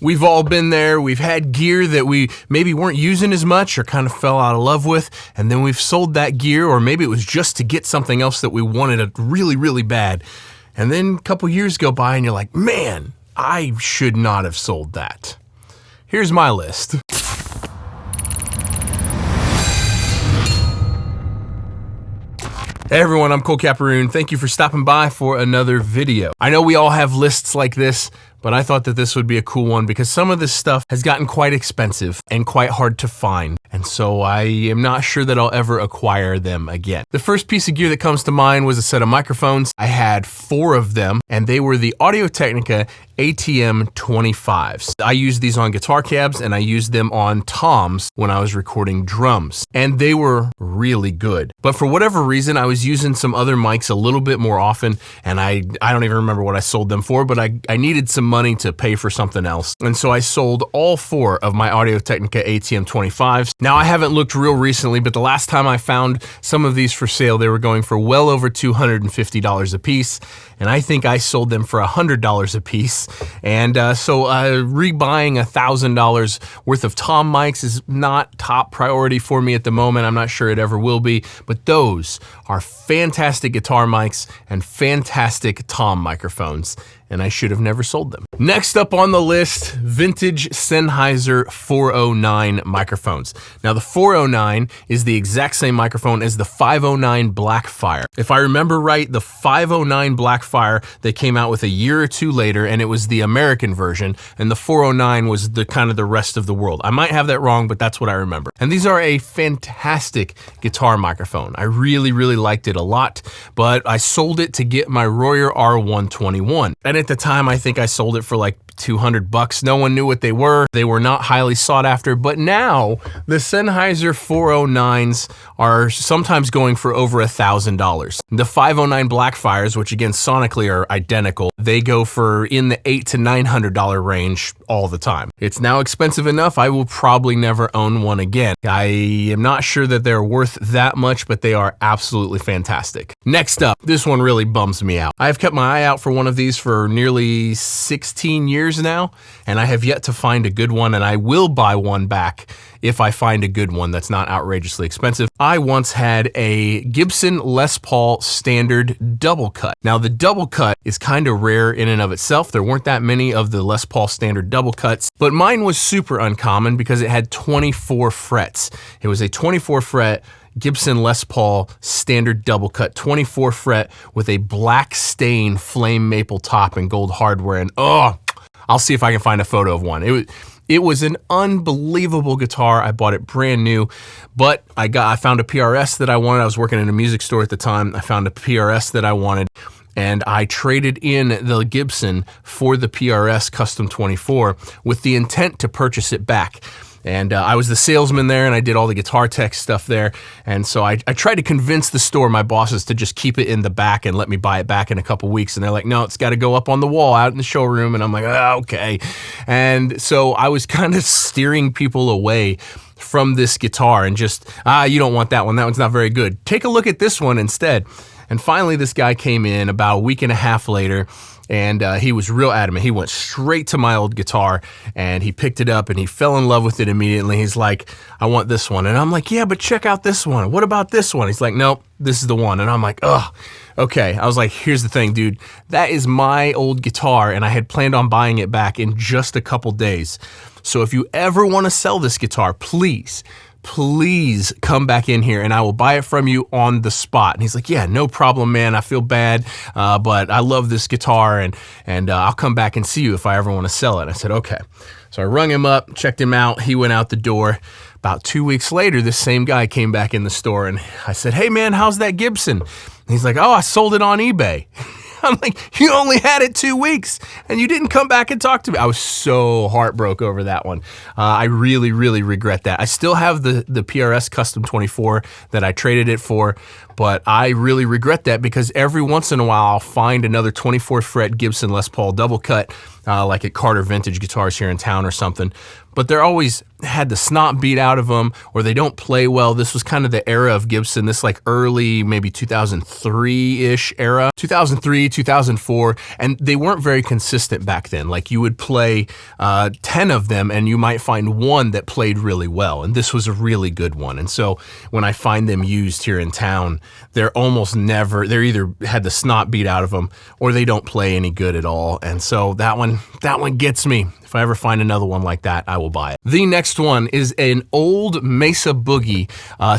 We've all been there. We've had gear that we maybe weren't using as much or kind of fell out of love with, and then we've sold that gear, or maybe it was just to get something else that we wanted really, really bad. And then a couple years go by and you're like, man, I should not have sold that. Here's my list. Hey everyone, I'm Cole Caparoon. Thank you for stopping by for another video. I know we all have lists like this, but I thought that this would be a cool one because some of this stuff has gotten quite expensive and quite hard to find. And so I am not sure that I'll ever acquire them again. The first piece of gear that comes to mind was a set of microphones. I had 4 of them, and they were the Audio-Technica ATM 25s. I used these on guitar cabs and I used them on toms when I was recording drums. And they were really good. But for whatever reason, I was using some other mics a little bit more often, and I don't even remember what I sold them for, but I needed some money to pay for something else. And so I sold all 4 of my Audio-Technica ATM 25s. Now I haven't looked real recently, but the last time I found some of these for sale, they were going for well over $250 a piece. And I think I sold them for $100 a piece. And so rebuying $1,000 worth of tom mics is not top priority for me at the moment. I'm not sure it ever will be, but those are fantastic guitar mics and fantastic tom microphones, and I should have never sold them. Next up on the list, vintage Sennheiser 409 microphones. Now the 409 is the exact same microphone as the 509 Blackfire. If I remember right, the 509 Blackfire, they came out with a year or two later, and it was the American version, and the 409 was the kind of the rest of the world. I might have that wrong, but that's what I remember. And these are a fantastic guitar microphone. I really, really liked it a lot, but I sold it to get my Royer R121. And at the time, I think I sold it for like $200. No one knew what they were. They were not highly sought after, but now the Sennheiser 409s are sometimes going for over $1,000. The 509 Blackfires, which again sonically are identical, they go for in the $800 to $900 range all the time. It's now expensive enough, I will probably never own one again. I am not sure that they're worth that much, but they are absolutely fantastic. Next up, this one really bums me out. I've kept my eye out for one of these for nearly 16 years now, and I have yet to find a good one, and I will buy one back if I find a good one that's not outrageously expensive. I once had a Gibson Les Paul standard double cut. Now the double cut is kind of rare in and of itself. There weren't that many of the Les Paul standard double cuts, but mine was super uncommon because it had 24 frets. It was a 24 fret Gibson Les Paul standard double cut, 24 fret with a black stain flame maple top and gold hardware, and I'll see if I can find a photo of one. It was an unbelievable guitar. I bought it brand new, but I found a PRS that I wanted. I was working in a music store at the time. I found a PRS that I wanted, and I traded in the Gibson for the PRS Custom 24 with the intent to purchase it back. And I was the salesman there, and I did all the guitar tech stuff there. And so I tried to convince the store, my bosses, to just keep it in the back and let me buy it back in a couple weeks. And they're like, no, it's got to go up on the wall out in the showroom. And I'm like, okay. And so I was kind of steering people away from this guitar and just, you don't want that one. That one's not very good. Take a look at this one instead. And finally, this guy came in about a week and a half later, and he was real adamant. He went straight to my old guitar, and he picked it up, and he fell in love with it immediately. He's like, I want this one. And I'm like, yeah, but check out this one. What about this one? He's like, nope, this is the one. And I'm like, okay. I was like, here's the thing, dude. That is my old guitar, and I had planned on buying it back in just a couple days. So if you ever want to sell this guitar, please come back in here and I will buy it from you on the spot. And he's like, yeah, no problem, man. I feel bad, but I love this guitar, and I'll come back and see you if I ever want to sell it. I said, okay. So I rung him up, checked him out. He went out the door. About 2 weeks later, this same guy came back in the store, and I said, hey man, how's that Gibson? And he's like, I sold it on eBay. I'm like, you only had it 2 weeks and you didn't come back and talk to me. I was so heartbroken over that one. I really, really regret that. I still have the PRS Custom 24 that I traded it for, but I really regret that because every once in a while I'll find another 24 fret Gibson Les Paul double cut like at Carter Vintage Guitars here in town or something. But they're always had the snot beat out of them, or they don't play well. This was kind of the era of Gibson, this like early, maybe 2003-ish era, 2003, 2004, and they weren't very consistent back then. Like you would play 10 of them and you might find one that played really well, and this was a really good one. And so when I find them used here in town, they're almost never, they're either had the snot beat out of them or they don't play any good at all. And so that one gets me. If I ever find another one like that, I will buy it. The next one is an old Mesa Boogie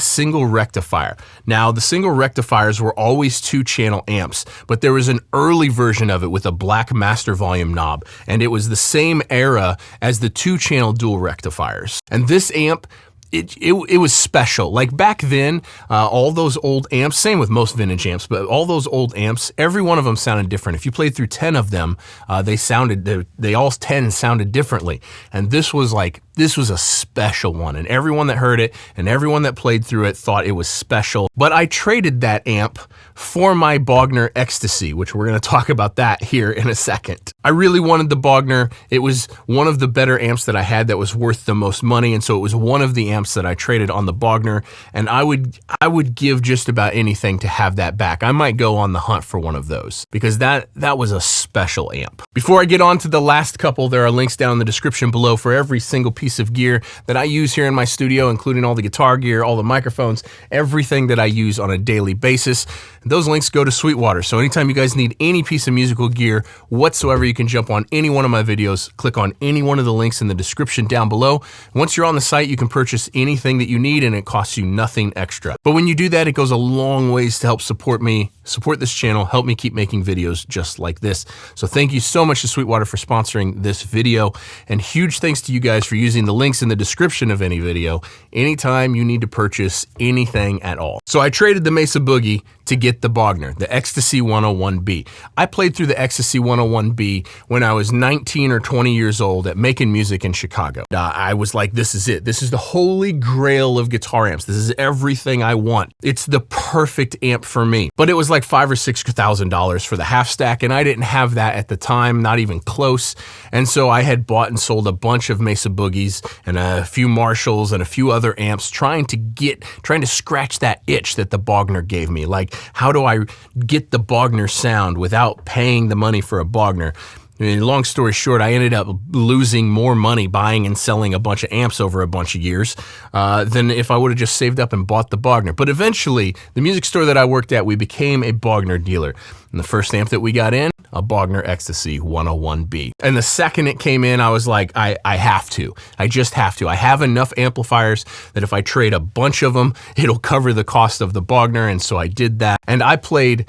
single rectifier. Now, the single rectifiers were always 2-channel amps, but there was an early version of it with a black master volume knob, and it was the same era as the 2-channel dual rectifiers. And this amp, it was special. Like back then, all those old amps, same with most vintage amps, but all those old amps, every one of them sounded different. If you played through 10 of them, they all 10 sounded differently. And this was a special one. And everyone that heard it and everyone that played through it thought it was special. But I traded that amp for my Bogner Ecstasy, which we're going to talk about that here in a second. I really wanted the Bogner. It was one of the better amps that I had that was worth the most money. And so it was one of the amps that I traded on the Bogner, and I would give just about anything to have that back. I might go on the hunt for one of those because that was a special amp. Before I get on to the last couple, there are links down in the description below for every single piece of gear that I use here in my studio, including all the guitar gear, all the microphones, everything that I use on a daily basis. Those links go to Sweetwater. So anytime you guys need any piece of musical gear whatsoever, you can jump on any one of my videos, click on any one of the links in the description down below. Once you're on the site, you can purchase anything that you need and it costs you nothing extra. But when you do that, it goes a long ways to help support me, support this channel, help me keep making videos just like this. So thank you so much to Sweetwater for sponsoring this video, and huge thanks to you guys for using the links in the description of any video anytime you need to purchase anything at all. So I traded the Mesa Boogie to get the Bogner, the Ecstasy 101B. I played through the Ecstasy 101B when I was 19 or 20 years old at Making Music in Chicago. I was like, this is it. This is the holy grail of guitar amps. This is everything I want. It's the perfect amp for me. But it was like $5,000 or $6,000 for the half stack, and I didn't have that at the time, not even close. And so I had bought and sold a bunch of Mesa Boogies and a few Marshalls and a few other amps, trying to scratch that itch that the Bogner gave me. Like, how do I get the Bogner sound without paying the money for a Bogner? I mean, long story short, I ended up losing more money buying and selling a bunch of amps over a bunch of years than if I would have just saved up and bought the Bogner. But eventually, the music store that I worked at, we became a Bogner dealer. And the first amp that we got in, a Bogner Ecstasy 101B. And the second it came in, I was like, I have to. I just have to. I have enough amplifiers that if I trade a bunch of them, it'll cover the cost of the Bogner. And so I did that. And I played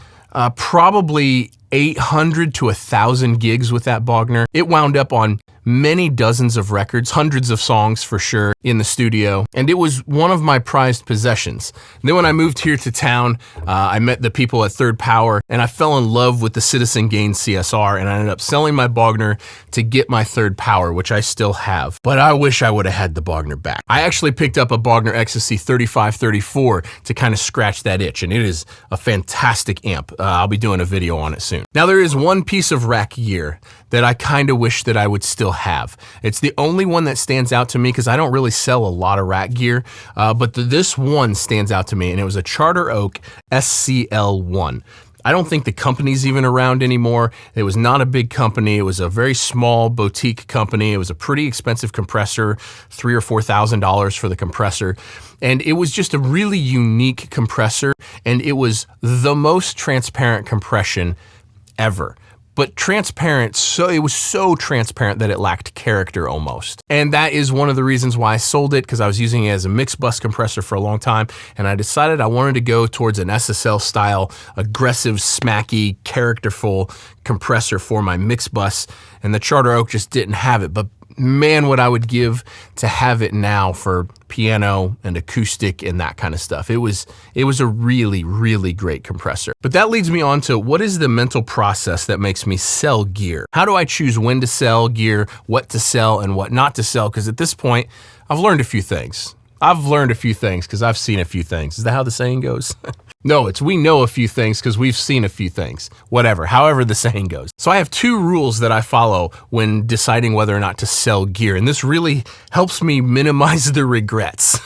probably 800 to 1,000 gigs with that Bogner. It wound up on many dozens of records, hundreds of songs for sure in the studio, and it was one of my prized possessions. And then when I moved here to town, I met the people at Third Power, and I fell in love with the Citizen Gain CSR, and I ended up selling my Bogner to get my Third Power, which I still have. But I wish I would have had the Bogner back. I actually picked up a Bogner Ecstasy 3534 to kind of scratch that itch, and it is a fantastic amp. I'll be doing a video on it soon. Now, there is one piece of rack gear that I kind of wish that I would still have. It's the only one that stands out to me because I don't really sell a lot of rack gear, but this one stands out to me, and it was a Charter Oak SCL1. I don't think the company's even around anymore. It was not a big company. It was a very small boutique company. It was a pretty expensive compressor, $3,000 or $4,000 for the compressor. And it was just a really unique compressor, and it was the most transparent compression ever. But transparent, so it was so transparent that it lacked character almost. And that is one of the reasons why I sold it, because I was using it as a mixed bus compressor for a long time, and I decided I wanted to go towards an SSL style, aggressive, smacky, characterful compressor for my mixed bus, and the Charter Oak just didn't have it. But man, what I would give to have it now for piano and acoustic and that kind of stuff. It was a really, really great compressor. But that leads me on to what is the mental process that makes me sell gear? How do I choose when to sell gear, what to sell, and what not to sell? Because at this point, I've learned a few things. I've learned a few things because I've seen a few things. Is that how the saying goes? No, it's we know a few things because we've seen a few things. Whatever, however the saying goes. So I have 2 rules that I follow when deciding whether or not to sell gear, and this really helps me minimize the regrets.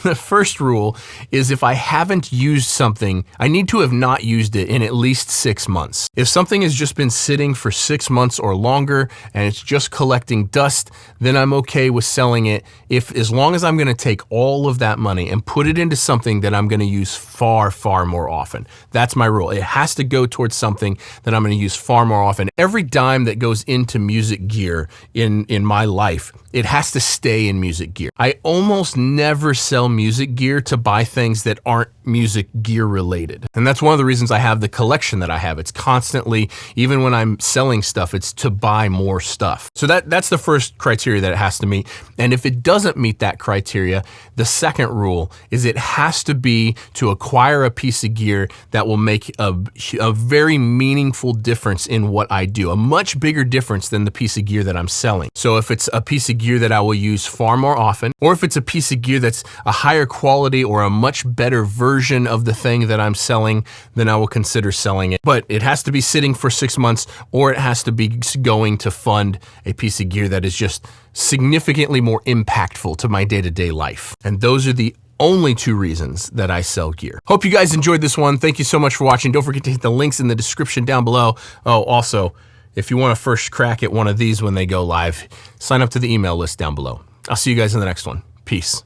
The first rule is if I haven't used something, I need to have not used it in at least 6 months. If something has just been sitting for 6 months or longer and it's just collecting dust, then I'm okay with selling it as long as I'm gonna take all of that money and put it into something that I'm gonna use far more often. That's my rule. It has to go towards something that I'm going to use far more often. Every dime that goes into music gear in my life, it has to stay in music gear. I almost never sell music gear to buy things that aren't music gear related. And that's one of the reasons I have the collection that I have. It's constantly, even when I'm selling stuff, it's to buy more stuff. So that's the first criteria that it has to meet. And if it doesn't meet that criteria, the second rule is it has to be to acquire a piece of gear that will make a very meaningful difference in what I do, a much bigger difference than the piece of gear that I'm selling. So if it's a piece of gear that I will use far more often, or if it's a piece of gear that's a higher quality or a much better version of the thing that I'm selling, then I will consider selling it. But it has to be sitting for 6 months, or it has to be going to fund a piece of gear that is just significantly more impactful to my day-to-day life. And those are the only 2 reasons that I sell gear. Hope you guys enjoyed this one. Thank you so much for watching. Don't forget to hit the links in the description down below. Oh, also, if you want to first crack at one of these when they go live, sign up to the email list down below. I'll see you guys in the next one. Peace.